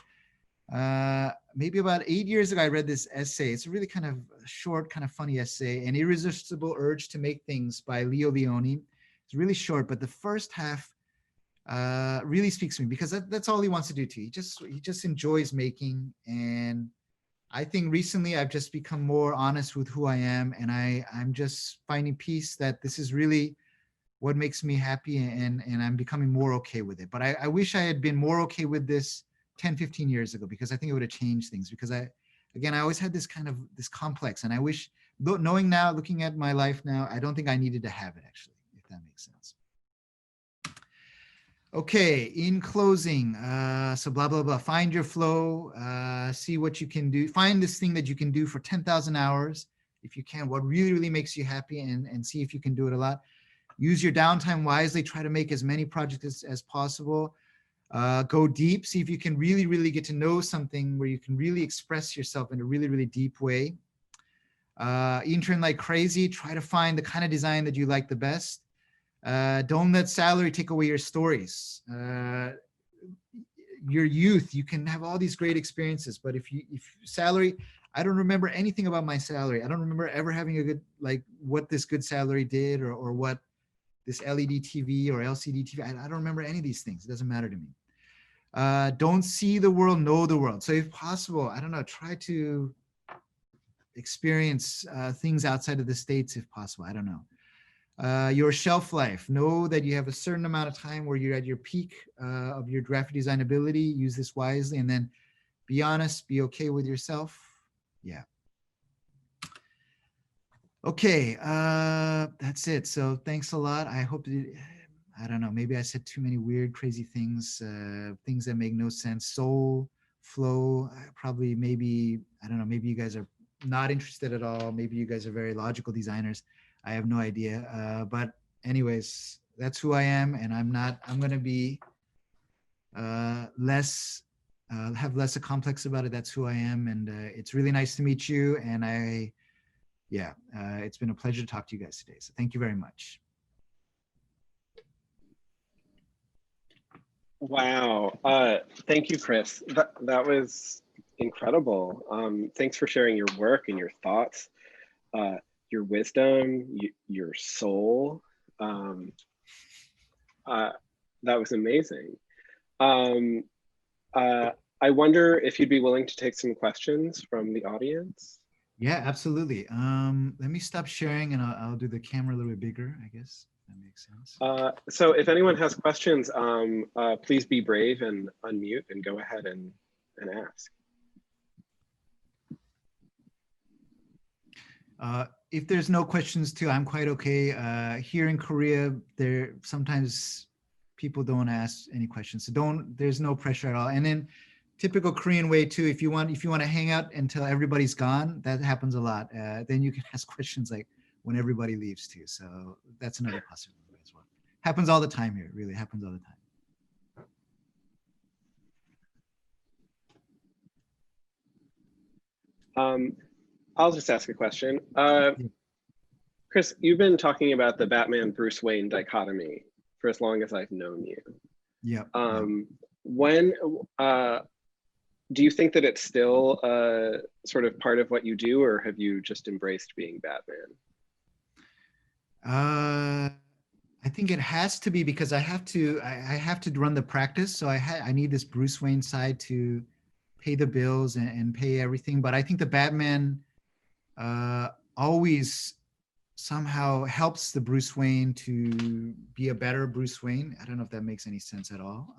maybe about 8 years ago, I read this essay. It's a really kind of short, kind of funny essay, An Irresistible Urge to Make Things by Leo Leone. It's really short, but the first half really speaks to me, because that's all he wants to do too. He just enjoys making. And I think recently I've just become more honest with who I am, and I'm just finding peace that this is really what makes me happy, and I'm becoming more okay with it. But I wish I had been more okay with this 10, 15 years ago, because I think it would have changed things. Because I always had this kind of this complex, and I wish, knowing now, looking at my life now, I don't think I needed to have it, actually, if that makes sense. Okay, in closing, so blah, blah, blah, find your flow, see what you can do, find this thing that you can do for 10,000 hours, if you can, what really, really makes you happy, and see if you can do it a lot. Use your downtime wisely, try to make as many projects as possible. Go deep, see if you can really, really get to know something where you can really express yourself in a really, really deep way. Intern like crazy, try to find the kind of design that you like the best. Don't let salary take away your stories. Your youth, you can have all these great experiences, but if salary, I don't remember anything about my salary. I don't remember ever having a good, like, what this good salary did, or what this LED TV or LCD TV. I don't remember any of these things. It doesn't matter to me. Don't see the world, know the world. So if possible, I don't know, try to experience things outside of the States if possible. I don't know. Your shelf life, know that you have a certain amount of time where you're at your peak of your graphic design ability. Use this wisely, and then be honest, be okay with yourself. Yeah. Okay, that's it. So thanks a lot. I hope I don't know, maybe I said too many weird, crazy things, things that make no sense. Soul, flow, probably, maybe, I don't know, maybe you guys are not interested at all. Maybe you guys are very logical designers. I have no idea. But anyways, that's who I am, and I'm going to be less, have less a complex about it. That's who I am. And it's really nice to meet you. And it's been a pleasure to talk to you guys today. So thank you very much. Wow. Thank you, Chris. That was incredible. Thanks for sharing your work and your thoughts, your wisdom, your soul. That was amazing. I wonder if you'd be willing to take some questions from the audience. Yeah, absolutely. Let me stop sharing, and I'll do the camera a little bit bigger, I guess. That makes sense. So if anyone has questions, please be brave and unmute and go ahead and ask. If there's no questions too, I'm quite okay. Here in Korea, there sometimes people don't ask any questions, so there's no pressure at all. And then typical Korean way too, if you want to hang out until everybody's gone, that happens a lot. Then you can ask questions like when everybody leaves too. So that's another possibility as well. Happens all the time here, really happens all the time. I'll just ask a question. Chris, you've been talking about the Batman Bruce Wayne dichotomy for as long as I've known you. Yeah. When do you think that it's still sort of part of what you do, or have you just embraced being Batman? I think it has to be, because I have to run the practice. So I need this Bruce Wayne side to pay the bills and pay everything. But I think the Batman always somehow helps the Bruce Wayne to be a better Bruce Wayne. I don't know if that makes any sense at all.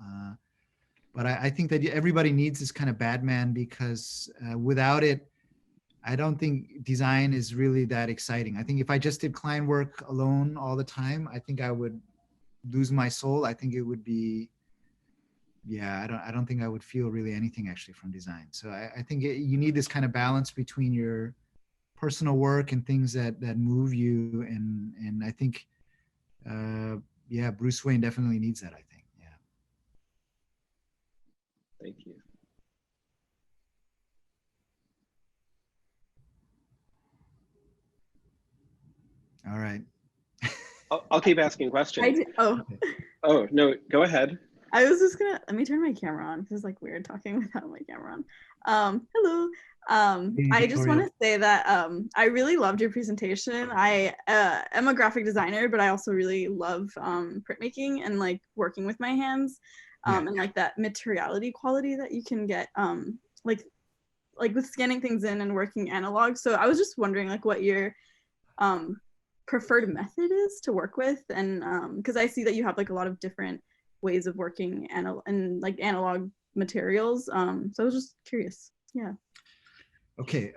But I think that everybody needs this kind of Batman, because without it, I don't think design is really that exciting. I think if I just did client work alone all the time, I think I would lose my soul. I think it would be, I don't think I would feel really anything actually from design. So I think you need this kind of balance between your personal work and things that move you. And I think, Bruce Wayne definitely needs that, I think. Thank you. All right. I'll keep asking questions. Oh, Oh, no, go ahead. I was just gonna, let me turn my camera on because it's like weird talking without my camera on. Hello. Hey, I just want Victoria. to say that I really loved your presentation. I am a graphic designer, but I also really love printmaking and like working with my hands, Yeah. and like that materiality quality that you can get like with scanning things in and working analog. So I was just wondering like what your preferred method is to work with, and because I see that you have like a lot of different ways of working and like analog materials. So I was just curious. Yeah. Okay,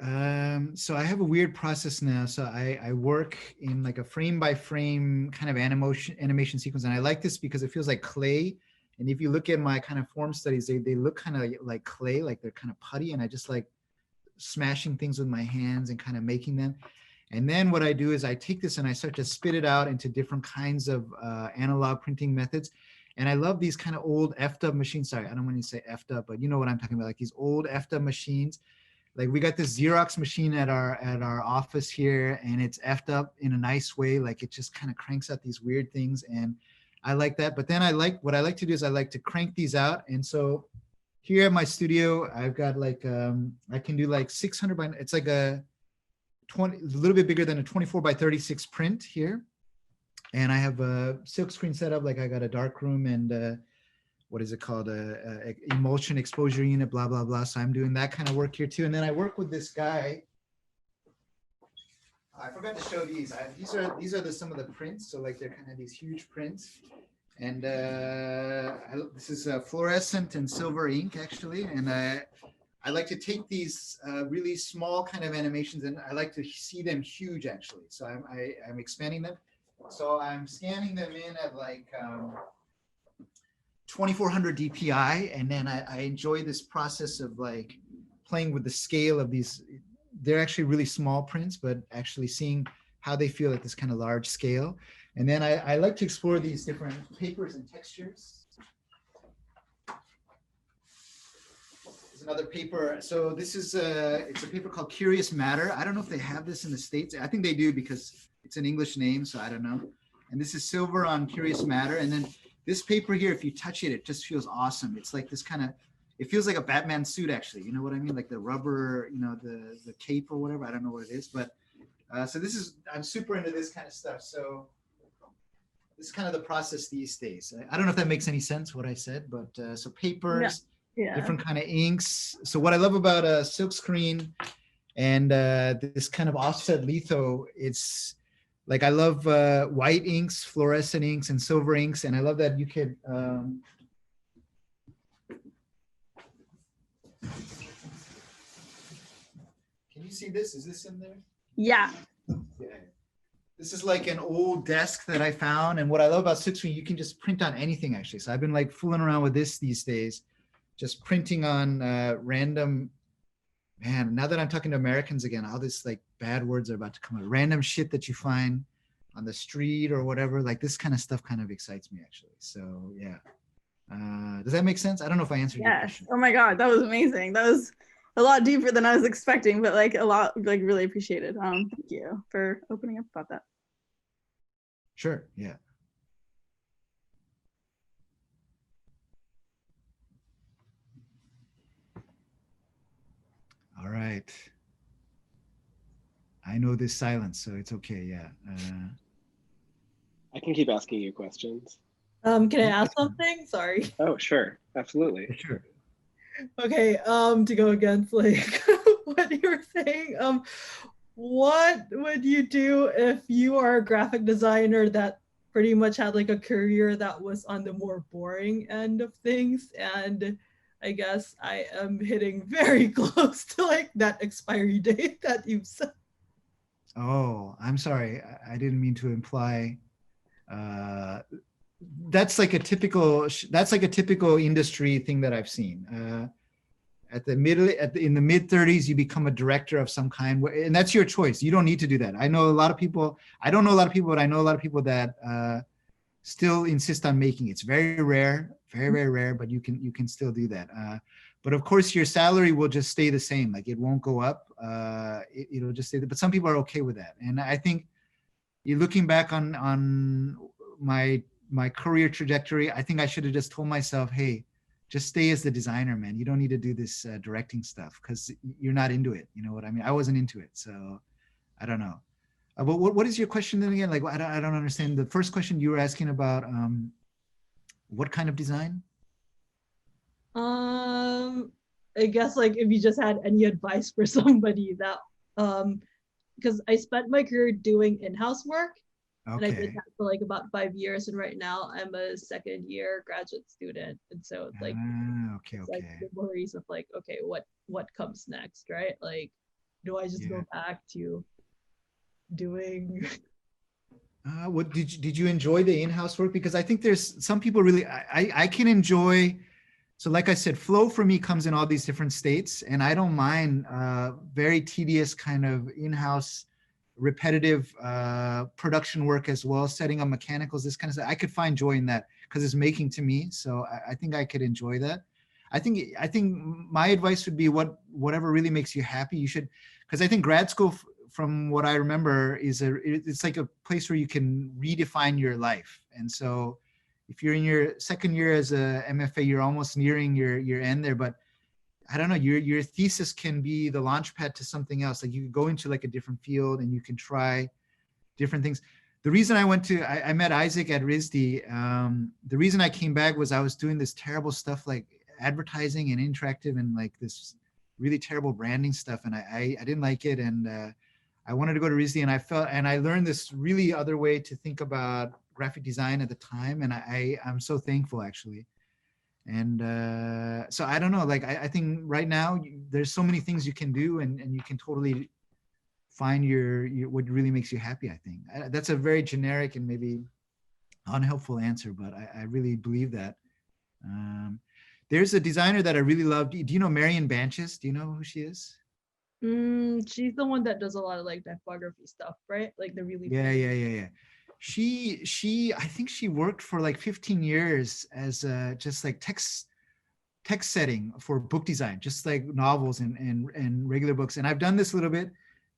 so I have a weird process now. So I work in like a frame by frame kind of animation sequence. And I like this because it feels like clay. And if you look at my kind of form studies, they look kind of like clay, like they're kind of putty. And I just like smashing things with my hands and kind of making them. And then what I do is I take this and I start to spit it out into different kinds of analog printing methods. And I love these kind of old effed up machines. Sorry, I don't want to say effed up, but you know what I'm talking about, like these old effed up machines. Like we got this Xerox machine at our office here, and it's effed up in a nice way. Like it just kind of cranks out these weird things, and I like that. But then what I like to do is I like to crank these out. And so here at my studio, I've got like I can do like 600 by, it's like a 20, a little bit bigger than a 24 by 36 print here. And I have a silk screen set up, like I got a dark room and what is it called, a emulsion exposure unit, blah blah blah. So I'm doing that kind of work here too. And then I work with this guy. I forgot to show these. These are some of the prints. So like they're kind of these huge prints. And this is fluorescent and silver ink actually. And I like to take these really small kind of animations, and I like to see them huge actually. So I'm expanding them. So I'm scanning them in at like 2400 DPI, and then I enjoy this process of like playing with the scale of these. They're actually really small prints, but actually seeing how they feel at this kind of large scale. And then I like to explore these different papers and textures. There's another paper. So this is it's a paper called Curious Matter. I don't know if they have this in the States. I think they do because it's an English name, so I don't know. And this is silver on Curious Matter. And then this paper here, if you touch it, it just feels awesome. It's like this kind of, it feels like a Batman suit actually. You know what I mean? Like the rubber, you know, the cape or whatever. I don't know what it is, but so this is, I'm super into this kind of stuff. So this is kind of the process these days. I don't know if that makes any sense what I said, but so papers, Yeah. different kind of inks. So what I love about a silk screen and this kind of offset litho, it's like I love white inks, fluorescent inks, and silver inks, and I love that you could. Can you see this? Is this in there? Yeah. Yeah. This is like an old desk that I found, and what I love about silk screen, you can just print on anything actually. So I've been like fooling around with this these days, just printing on random. Man, now that I'm talking to Americans again, all this like bad words are about to come out. Random shit that you find on the street or whatever, like this kind of stuff kind of excites me actually. So yeah. Does that make sense? I don't know if I answered your Yes. question. Oh my God, that was amazing. That was a lot deeper than I was expecting, but like a lot, like really appreciated. Thank you for opening up about that. Sure, yeah. All right. I know this silence, so it's okay. Yeah. I can keep asking you questions. Can I ask something? Sorry. Oh, sure. Absolutely. Sure. Okay, to go against like what you were saying, what would you do if you are a graphic designer that pretty much had like a career that was on the more boring end of things? And I guess I am hitting very close to like that expiry date that you've said. Oh, I'm sorry. I didn't mean to imply. That's like a typical industry thing that I've seen. In the mid 30s, you become a director of some kind, and that's your choice. You don't need to do that. I know a lot of people. I don't know a lot of people, but I know a lot of people that still insist on making it. It's very rare, very rare, but you can still do that. But of course, your salary will just stay the same. Like it won't go up. It'll just stay there. But some people are okay with that, and I think you're looking back on my career trajectory, I think I should have just told myself, hey, just stay as the designer, man. You don't need to do this directing stuff because you're not into it. You know what I mean? I wasn't into it, so I don't know. But what is your question then again? Like, I don't understand. The first question you were asking about what kind of design? I guess like if you just had any advice for somebody that because I spent my career doing in-house work, and I did Okay. that for like about 5 years, and right now I'm a second year graduate student, and so it's like Okay, it's like okay. the worries of like, okay, what comes next, right? Like, do I just Yeah. go back to doing What did you enjoy the in-house work? Because I think there's some people really I can enjoy. So like I said, flow for me comes in all these different states, and I don't mind very tedious kind of in-house repetitive production work as well, setting up mechanicals, this kind of stuff. I could find joy in that because it's making to me. So I think I could enjoy that. I think my advice would be whatever really makes you happy, you should, because I think grad school, from what I remember, it's like a place where you can redefine your life. And so if you're in your second year as a MFA, you're almost nearing your end there, but I don't know, your thesis can be the launch pad to something else. Like you could go into like a different field and you can try different things. The reason I met Isaac at RISD, the reason I came back was I was doing this terrible stuff like advertising and interactive and like this really terrible branding stuff. And I didn't like it. And I wanted to go to RISD, and I learned this really other way to think about graphic design at the time. And I'm so thankful actually. And so I don't know, like I think right now there's so many things you can do, and you can totally find your what really makes you happy. I think that's a very generic and maybe unhelpful answer, but I really believe that. There's a designer that I really love. Do you know Marion Banches? Do you know who she is? she's the one that does a lot of like typography stuff, right? Like the really Yeah. She I think she worked for like 15 years as just like text setting for book design, just like novels and regular books. And I've done this a little bit.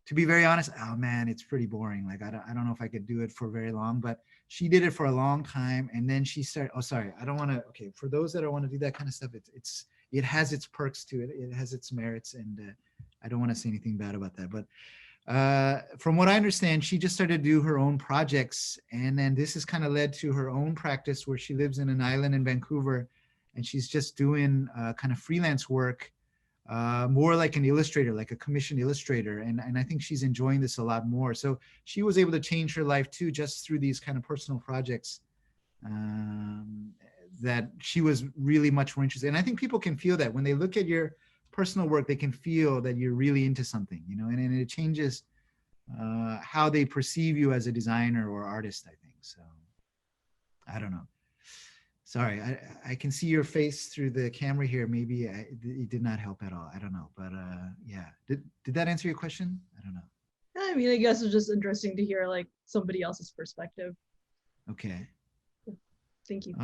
To be very honest, oh man, it's pretty boring. Like I don't know if I could do it for very long, but she did it for a long time. And then she started, oh sorry, I don't want to, okay, for those that don't want to do that kind of stuff, it has its perks to it. It has its merits. And I don't want to say anything bad about that. But from what I understand, she just started to do her own projects. And then this has kind of led to her own practice where she lives in an island in Vancouver, and she's just doing kind of freelance work, more like an illustrator, like a commissioned illustrator. And I think she's enjoying this a lot more. So she was able to change her life too, just through these kind of personal projects that she was really much more interested in. And I think people can feel that when they look at your personal work, they can feel that you're really into something, and it changes how they perceive you as a designer or artist, I think. So I don't know. Sorry, I can see your face through the camera here. Maybe it did not help at all. I don't know, but yeah. Did that answer your question? I don't know. I mean, I guess it's just interesting to hear like somebody else's perspective. Okay. Thank you.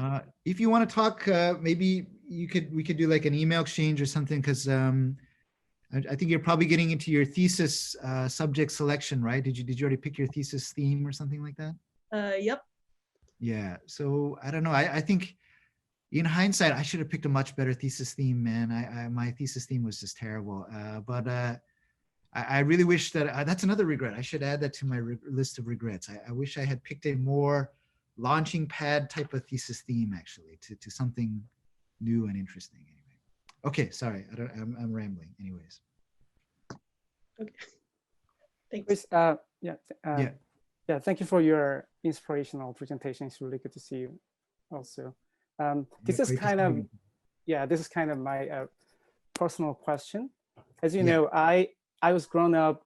If you want to talk, maybe we could do like an email exchange or something, because I think you're probably getting into your thesis subject selection, right? Did you already pick your thesis theme or something like that? Yep. Yeah. So I don't know. I think in hindsight, I should have picked a much better thesis theme, man. My thesis theme was just terrible. But I really wish that that's another regret. I should add that to my list of regrets. I wish I had picked a more launching pad type of thesis theme, actually, to something new and interesting. Anyway. Okay. Sorry. I'm rambling. Anyways. Okay. Thanks. Chris, yeah, thank you for your inspirational presentation. It's really good to see you also. This is kind of my personal question. As you know, I was grown up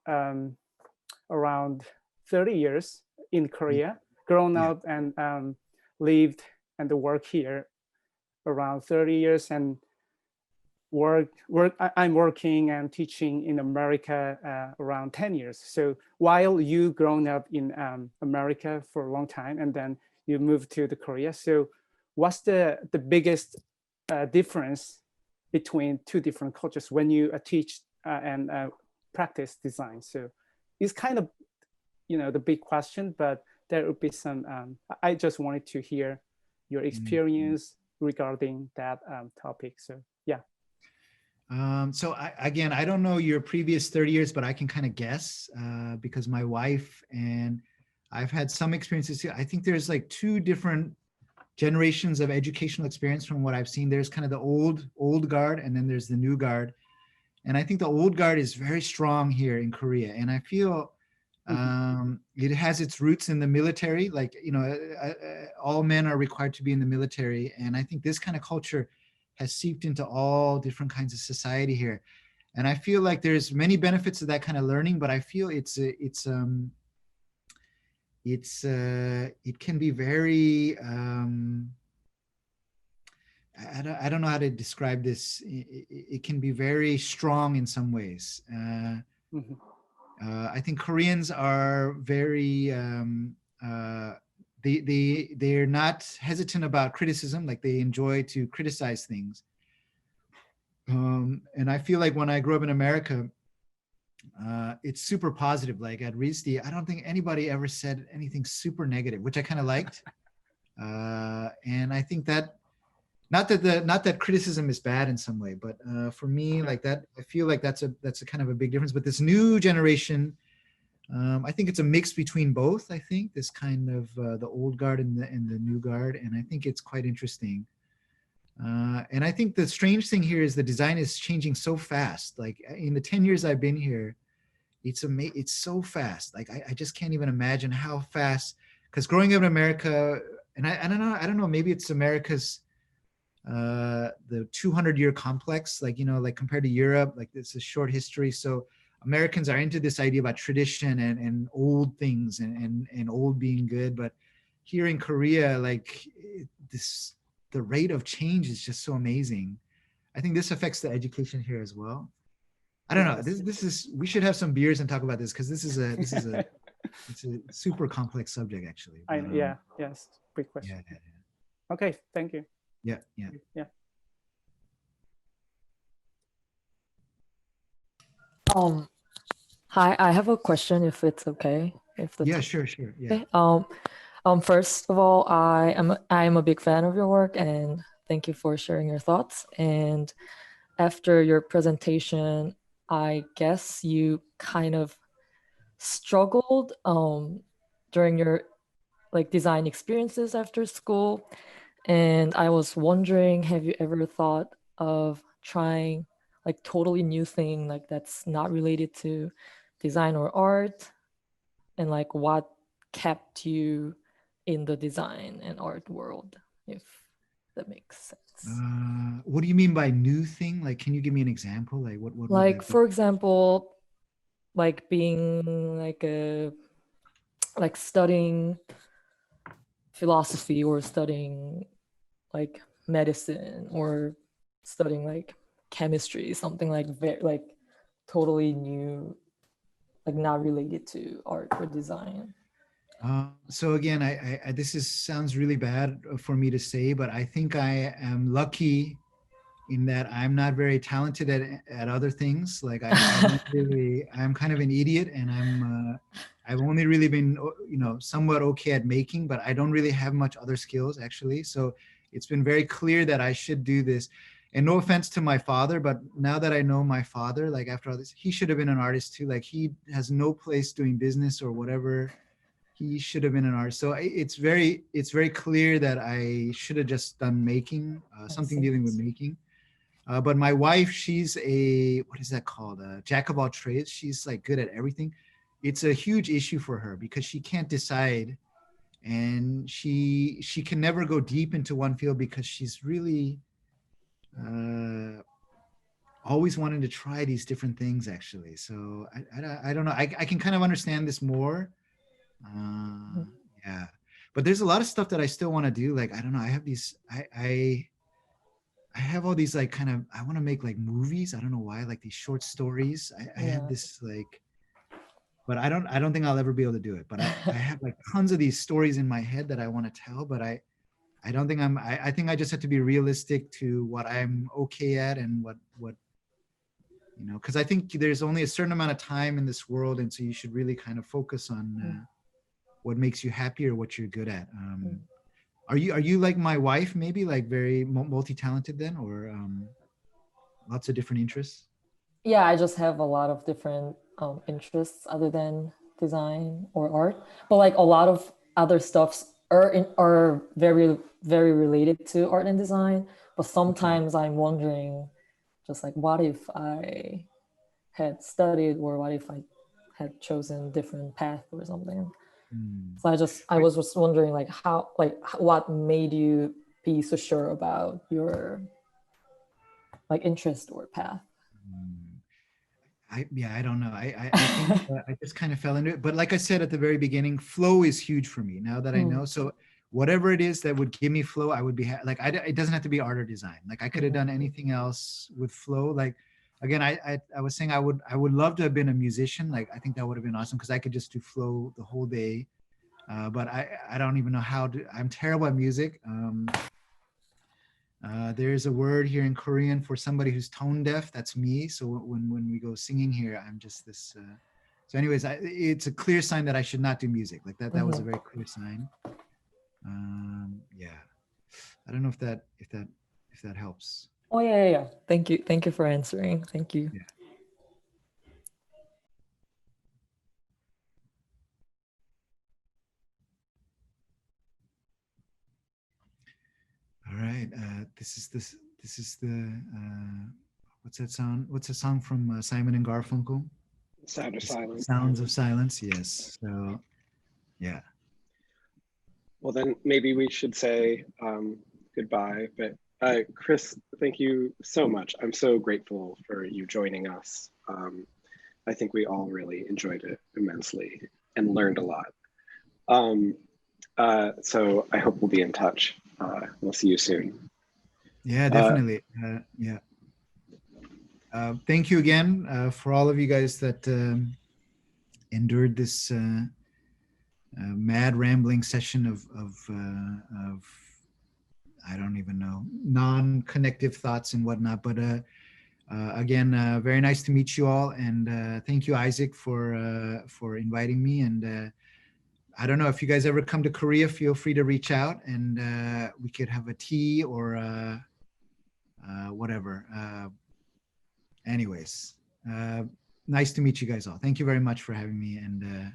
around 30 years in Korea, grown up and lived and worked here around 30 years, and I'm working and teaching in America around 10 years. So while you grown up in America for a long time and then you moved to the Korea, so what's the biggest difference between two different cultures when you teach and practice design? So it's kind of the big question, but there would be some, I just wanted to hear your experience regarding that topic. So yeah. So again, I don't know your previous 30 years, but I can kind of guess because my wife and I've had some experiences too. I think there's like two different generations of educational experience from what I've seen. There's kind of the old guard, and then there's the new guard. And I think the old guard is very strong here in Korea. And I feel it has its roots in the military. Like, all men are required to be in the military. And I think this kind of culture has seeped into all different kinds of society here. And I feel like there's many benefits of that kind of learning, but I feel it can be very, I don't know how to describe this. It can be very strong in some ways. I think Koreans are very, they're not hesitant about criticism. Like, they enjoy to criticize things. And I feel like when I grew up in America, it's super positive. Like at RISD, I don't think anybody ever said anything super negative, which I kind of liked. And I think that not that criticism is bad in some way, but for me, like that, I feel like that's a kind of a big difference. But this new generation, I think it's a mix between both. I think this kind of the old guard and the new guard, and I think it's quite interesting. And I think the strange thing here is the design is changing so fast. Like in the 10 years I've been here, it's so fast. Like I just can't even imagine how fast. Because growing up in America, and I don't know, maybe it's America's the 200-year complex, like compared to Europe, like it's a short history. So Americans are into this idea about tradition and old things and old being good. But here in Korea, like the rate of change is just so amazing. I think this affects the education here as well. I don't know. This is, we should have some beers and talk about this, because it's a super complex subject actually. Yes, big question. Yeah. Okay, thank you. Yeah. Hi, I have a question, if it's okay. Sure. Yeah. Okay. First of all, I am a big fan of your work, and thank you for sharing your thoughts. And after your presentation, I guess you kind of struggled during your design experiences after school. And I was wondering, have you ever thought of trying totally new thing that's not related to design or art? And what kept you in the design and art world, if that makes sense? What do you mean by new thing? Like, can you give me an example? Like what for example, being studying philosophy, or studying medicine, or studying chemistry, something totally new, not related to art or design. So again, I this sounds really bad for me to say, but I think I am lucky in that I'm not very talented at other things. Like I'm kind of an idiot, and I've only really been somewhat okay at making, but I don't really have much other skills actually. So it's been very clear that I should do this. And no offense to my father, but now that I know my father, like after all this, he should have been an artist too. Like he has no place doing business or whatever. He should have been an artist. So it's very clear that I should have just done making, something dealing with making. But my wife, she's what is that called? A jack of all trades. She's good at everything. It's a huge issue for her because she can't decide, and she can never go deep into one field because she's really always wanting to try these different things actually. So I don't know. I can kind of understand this more. Yeah, but there's a lot of stuff that I still want to do. Like, I don't know. I have these, I have all these kind of, I want to make movies. I don't know why, these short stories. I have this but I don't think I'll ever be able to do it. But I have tons of these stories in my head that I want to tell, but I don't think I think I just have to be realistic to what I'm okay at and what you know, because I think there's only a certain amount of time in this world, and so you should really kind of focus on what makes you happy or what you're good at. Are you like my wife, maybe like very multi-talented then, or lots of different interests? Yeah, I just have a lot of different interests other than design or art, but like a lot of other stuffs are very, very related to art and design. But sometimes I'm wondering, just like, what if I had studied, or what if I had chosen different path or something? So I was just wondering, like, what made you be so sure about your like interest or path? I don't know. I think I just kind of fell into it. But like I said at the very beginning, flow is huge for me now that I know. So whatever it is that would give me flow, I would be like, it doesn't have to be art or design. Like I could have done anything else with flow. Like, again, I was saying I would love to have been a musician. Like, I think that would have been awesome because I could just do flow the whole day. But I don't even know how to. I'm terrible at music. There's a word here in Korean for somebody who's tone deaf. That's me. So when we go singing here, I'm just this. So anyways, it's a clear sign that I should not do music. Like that was a very clear sign. Yeah, I don't know if that helps. Oh yeah. Thank you for answering. Thank you. Yeah. All right. This is the what's that sound? What's a song from Simon and Garfunkel? Sound of Silence. Sounds of Silence. Yes. So, yeah. Well, then maybe we should say goodbye. But Chris, thank you so much. I'm so grateful for you joining us. I think we all really enjoyed it immensely and learned a lot. So I hope we'll be in touch. We'll see you soon. Yeah, definitely. Yeah. Thank you again for all of you guys that endured this mad rambling session of I don't even know, non-connective thoughts and whatnot. But again, very nice to meet you all, and thank you, Isaac, for inviting me. And I don't know if you guys ever come to Korea, feel free to reach out, and we could have a tea or whatever. Anyways, nice to meet you guys all. Thank you very much for having me, and